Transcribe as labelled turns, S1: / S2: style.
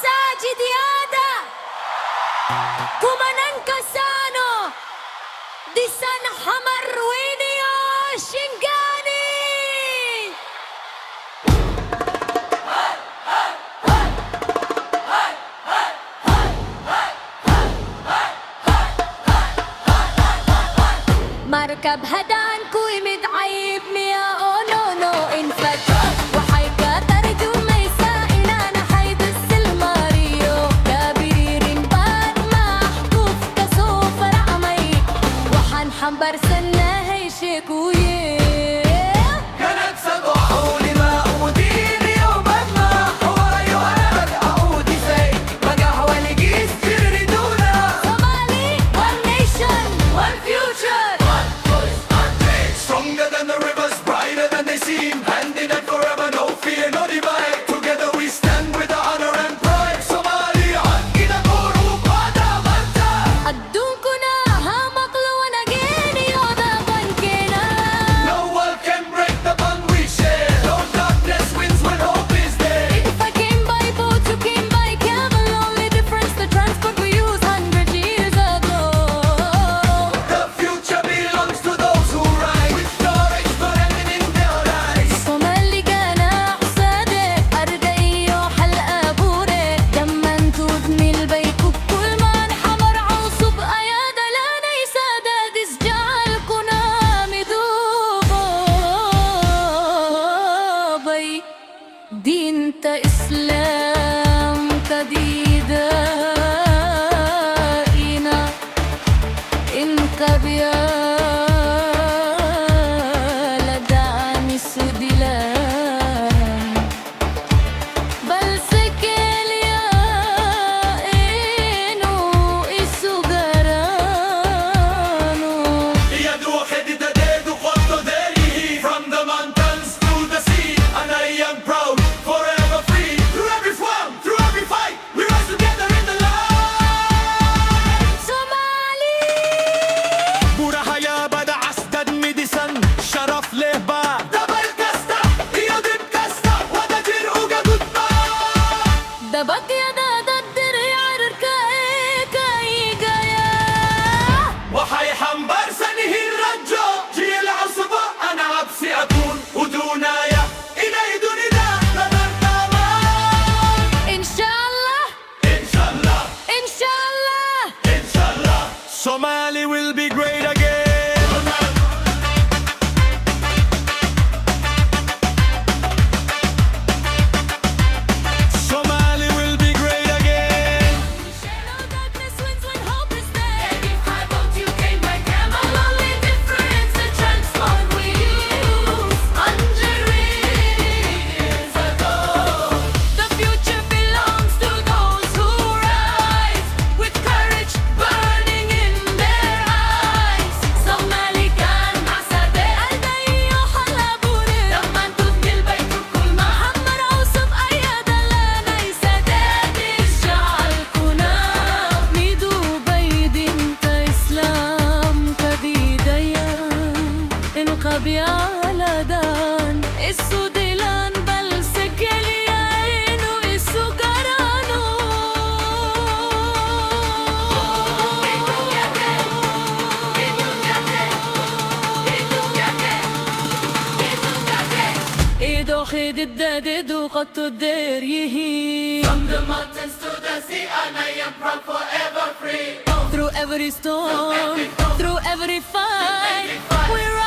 S1: Sajidi Ada, Kumanan Kasano, Disan Hamarwinio Shingani. مركب هدان كوي متعيب ميا او نو نو انفتح وحيكا ترجو ميسائنا نحيد السلماريو كابيرين بان محكوف كسوف رعمي وحن حنبر سنة هيشكويه
S2: كانت سبعون ما أوديني يوما ما حواي وأنا أعود زي ما قهوة لقيس تردونا
S1: Somali, one nation, one future.
S2: Stronger than the rivers, brighter than they seem. Hand in hand forever, no fear, no divide. Together we stand with honor and pride. Somalia, إذا غروب هذا متى.
S1: أدونكنا ها مقلو ونجيني يودا بنكنا.
S2: No one can break the bond we share. No darkness wins when hope is there.
S1: If I came by boat, you came by camel. Only difference the transport we use 100 years ago.
S2: The future belongs to those who rise with courage burning in their eyes.
S1: صومالي كان حسادة أرجعي وحلقة بورة لما تودني البيك وكل ما انحمر عوصب أيادا لا نيسا دادس جعل كنا مدوبي دين تا إسلام تديدا إنا إنك بيا لدعني سدلان بل سكيليا إنو إسو غرانو
S2: يدو خدد ديدو خطو ديري from the mountains to the sea and I am proud forever free through every storm through every fight we rise together in the light
S1: Somali
S2: بورها يا بدا عسكر ميديسن شرف لهبا دبل كستا يدب كستا ودجر اوغا قطبا
S1: دبك يا دادا الدري عركايك أيقايا
S2: وحي حنبر سنه الرجو جي العصبة أنا عبسي أكون ودونايا إلى دوني دا لنرتمان
S1: إن شاء الله
S2: إن شاء الله
S1: إن شاء الله
S2: إن شاء الله Somali will be great again Somali will be great again
S1: No darkness wins when hope is there. If I vote, you came by camel. Only difference the transport we use 100 years ago. The future belongs to those who rise with courage burning in their eyes. Somali كان عسادة أرجعي وحلبورة لما تبني البيت وكل ما حمر عوصب أيادا لا نيسا دادس جعل كنا ميدو بيد انت إسلام كديديا انقب يا لدان إسو ديلان بل سكيليا إنو إسو غرانو إيدو خيد الدادد وقط الدير يهي
S2: From the mountains to the sea and I am proud forever free
S1: Through every storm, through every fight, we rise.